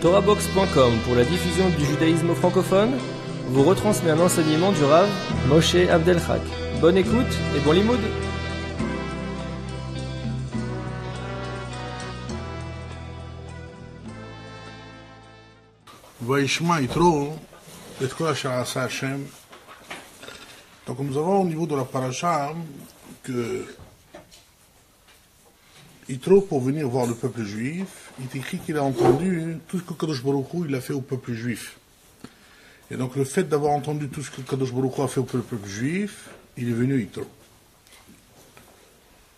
TorahBox.com pour la diffusion du judaïsme francophone vous retransmet un enseignement du Rav Moshe Abdelchak. Bonne écoute et bon limoud. Vaishma Yitro, et quoi Sha'asa Hashem. Donc nous avons au niveau de la paracha que Yitro, pour venir voir le peuple juif, il est écrit qu'il a entendu tout ce que Kadosh Baruch Hu il a fait au peuple juif. Et donc le fait d'avoir entendu tout ce que Kadosh Baruch Hu a fait au peuple juif, il est venu Yitro.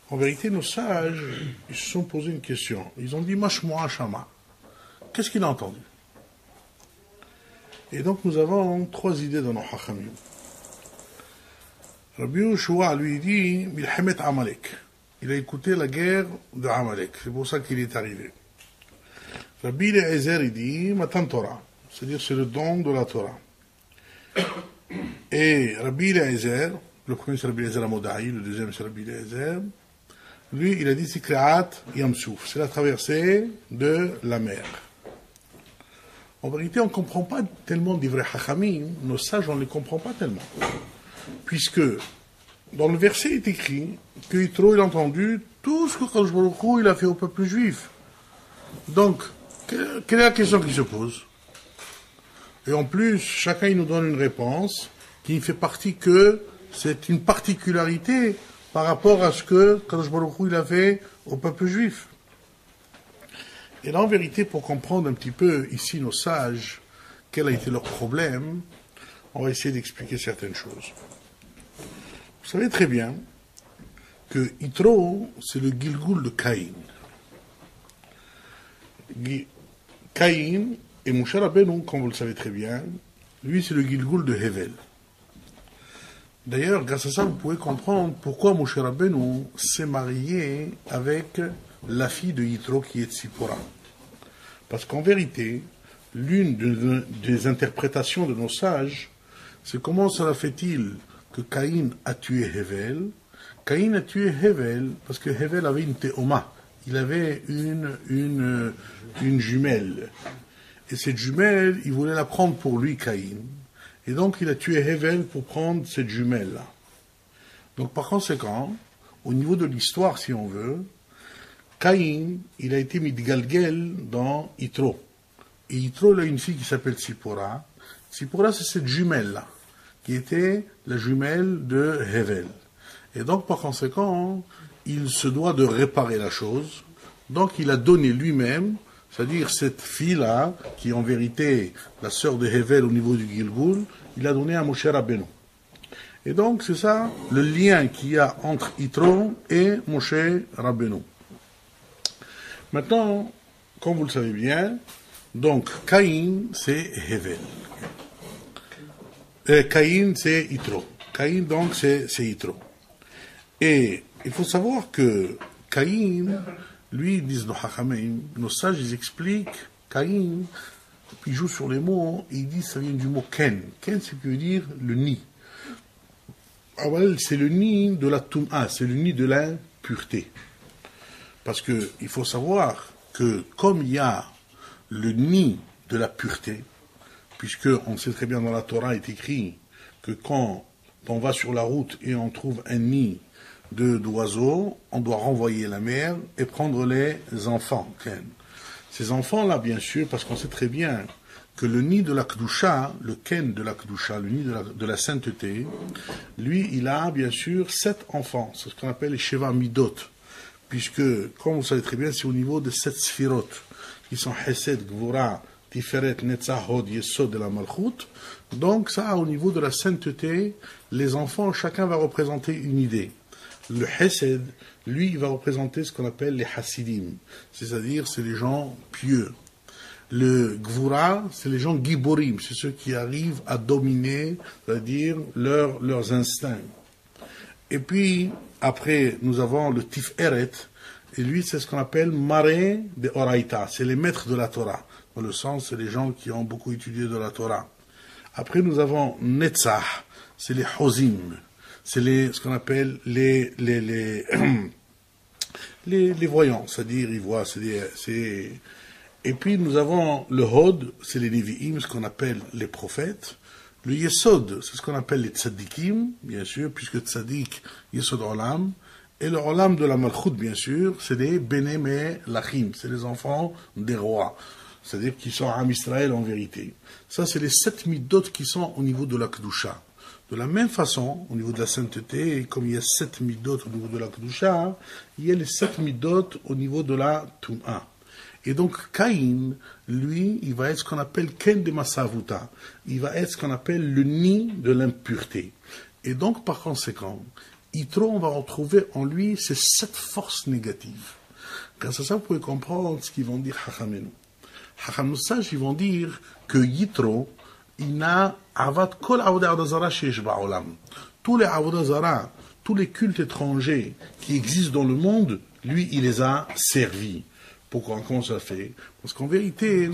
En vérité, nos sages, ils se sont posé une question. Ils ont dit Mashmoa Shama. Qu'est-ce qu'il a entendu? Et donc nous avons trois idées dans nos Hachamim. Rabbi Yoshua lui dit Milhemet Amalek. Il a écouté la guerre de Amalek. C'est pour ça qu'il est arrivé. Rabbi Eliezer, il dit Matan Torah. C'est-à-dire c'est le don de la Torah. Et Rabbi Eliezer, le premier c'est Rabbi Eliezer Amodai, le deuxième c'est Rabbi Eliezer, lui il a dit c'est Kreat Yamsouf. C'est la traversée de la mer. En vérité, on ne comprend pas tellement des vrais hachamim, nos sages, on ne les comprend pas tellement. Puisque, dans le verset, il est écrit que Yitro, il a entendu tout ce que Kadosh Baruch Hu, il a fait au peuple juif. Donc, quelle est la question qui se pose? Et en plus, chacun, il nous donne une réponse qui fait partie que c'est une particularité par rapport à ce que Kadosh Baruch Hu, il a fait au peuple juif. Et là, en vérité, pour comprendre un petit peu ici nos sages, quel a été leur problème, on va essayer d'expliquer certaines choses. Vous savez très bien que Yitro, c'est le Gilgul de Caïn. Caïn et Moshe Rabbeinu, comme vous le savez très bien, lui, c'est le Gilgul de Hevel. D'ailleurs, grâce à ça, vous pouvez comprendre pourquoi Moshe Rabbeinu s'est marié avec la fille de Yitro qui est Tzipora. Parce qu'en vérité, l'une des interprétations de nos sages, c'est comment cela fait-il que Caïn a tué Hevel? Caïn a tué Hevel parce que Hevel avait une théoma. Il avait une jumelle. Et cette jumelle, il voulait la prendre pour lui, Caïn. Et donc il a tué Hevel pour prendre cette jumelle-là. Donc par conséquent, au niveau de l'histoire, si on veut, Caïn, il a été mitgalgel dans Yitro. Et Yitro, il a une fille qui s'appelle Tzipora. Tzipora, c'est cette jumelle-là, qui était la jumelle de Hevel. Et donc, par conséquent, il se doit de réparer la chose. Donc, il a donné lui-même, c'est-à-dire cette fille-là, qui est en vérité la sœur de Hevel au niveau du Gilgul, il a donné à Moshe Rabbeinu. Et donc, c'est ça, le lien qu'il y a entre Yitro et Moshe Rabbeinu. Maintenant, comme vous le savez bien, donc Caïn, c'est Hevel. Caïn, c'est Yitro. Caïn, donc, c'est Yitro. Et il faut savoir que Caïn, lui, disent nos hachamim, nos sages, ils expliquent, Caïn, ils jouent sur les mots, ils disent ça vient du mot Ken. Ken, c'est ce qui veut dire le nid. Ah, voilà, c'est le nid de la Toum'a, c'est le nid de la pureté. Parce que il faut savoir que comme il y a le nid de la pureté, puisque on sait très bien dans la Torah est écrit que quand on va sur la route et on trouve un nid d'oiseaux, on doit renvoyer la mère et prendre les enfants. Ces enfants-là, bien sûr, parce qu'on sait très bien que le nid de la Kedusha, le Ken de la Kedusha, le nid de la sainteté, lui, il a bien sûr 7 enfants, c'est ce qu'on appelle les Sheva Midot. Puisque, comme vous savez très bien, c'est au niveau de 7 sphirot, qui sont Hesed, Gvura, Tiferet, Netzah, Hod, Yesod de la Malchut. Donc ça, au niveau de la sainteté, les enfants, chacun va représenter une idée. Le Hesed, lui, il va représenter ce qu'on appelle les Hasidim, c'est-à-dire c'est les gens pieux. Le Gvura, c'est les gens Giborim, c'est ceux qui arrivent à dominer, c'est-à-dire leurs instincts. Et puis, après, nous avons le Tiferet, et lui, c'est ce qu'on appelle Maré de Oraïta, c'est les maîtres de la Torah. Dans le sens, c'est les gens qui ont beaucoup étudié de la Torah. Après, nous avons Netzah, c'est les Hozim, c'est ce qu'on appelle les voyants, c'est-à-dire ils voient, Et puis nous avons le Hod, c'est les Nevi'im, ce qu'on appelle les prophètes. Le Yesod, c'est ce qu'on appelle les Tzadikim, bien sûr, puisque Tzadik, Yesod Olam. Et le Olam de la Malchut, bien sûr, c'est les Bené Lachim, c'est les enfants des rois. C'est-à-dire qui sont Am Israël en vérité. Ça, c'est les 7 midot qui sont au niveau de la Kedusha. De la même façon, au niveau de la sainteté, et comme il y a 7 midot au niveau de la Kedusha, il y a les 7 midot au niveau de la Tum'a. Et donc, Caïn, lui, il va être ce qu'on appelle Ken de Masavuta. Il va être ce qu'on appelle le nid de l'impureté. Et donc, par conséquent, Yitro, on va retrouver en lui ces 7 forces négatives. Grâce à ça, vous pouvez comprendre ce qu'ils vont dire Hachamenu. Hachamenu sages, ils vont dire que Yitro, il n'a avat kol avodah zara sheyesh ba'olam. Tous les avodah zara, tous les cultes étrangers qui existent dans le monde, lui, il les a servis. Pourquoi? Comment ça fait? Parce qu'en vérité,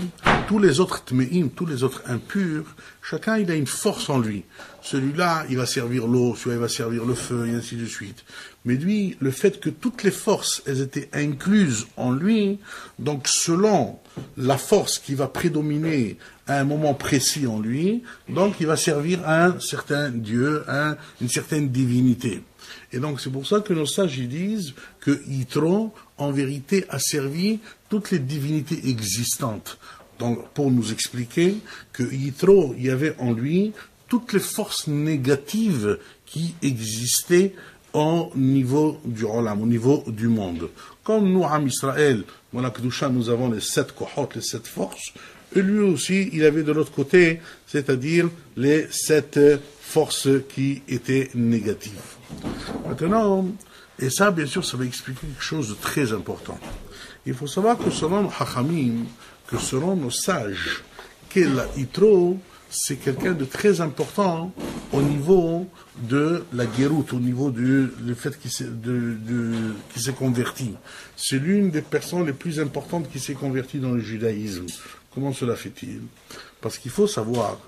tous les autres tme'im, tous les autres impurs, chacun il a une force en lui. Celui-là, il va servir l'eau, celui-là, il va servir le feu, et ainsi de suite. Mais lui, le fait que toutes les forces, elles étaient incluses en lui, donc selon la force qui va prédominer à un moment précis en lui, donc il va servir à un certain Dieu, à une certaine divinité. Et donc c'est pour ça que nos sages ils disent que Yitro, en vérité, a servi toutes les divinités existantes. Donc, pour nous expliquer que Yitro, il y avait en lui toutes les forces négatives qui existaient au niveau du Olam, au niveau du monde. Comme nous, Am Israël, dans la Kedusha, nous avons les 7 kohot, les 7 forces, et lui aussi, il avait de l'autre côté, c'est-à-dire les 7 forces qui étaient négatives. Maintenant, et ça, bien sûr, ça va expliquer quelque chose de très important. Il faut savoir que selon nos Hachamim, que selon nos sages, que la Yitro, c'est quelqu'un de très important au niveau de la Gérout, au niveau du fait qu'il s'est converti. C'est l'une des personnes les plus importantes qui s'est convertie dans le judaïsme. Comment cela fait-il? Parce qu'il faut savoir,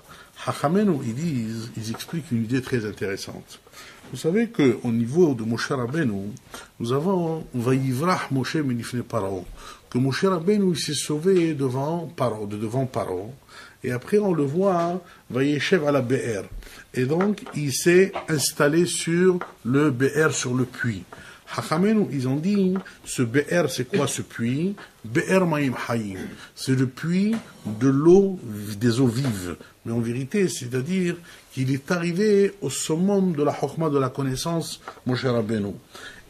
Hachamenu, ils expliquent une idée très intéressante. Vous savez qu'au niveau de Moshe Rabbeinu, nous avons Vayivrach Moshe Menifne Paro, que Moshe Rabbeinu il s'est sauvé devant Paro, et après on le voit Vayeshev à la Be'er, et donc il s'est installé sur le Be'er, sur le puits. Hachamenu, ils ont dit, ce Be'er, c'est quoi ce puits? Be'er Maim Hayim, c'est le puits de l'eau, des eaux vives. Mais en vérité, c'est-à-dire qu'il est arrivé au summum de la Chokhmah, de la connaissance, Moshe Rabbeinu.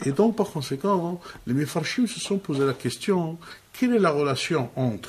Et donc, par conséquent, les Mefarshim se sont posé la question, quelle est la relation entre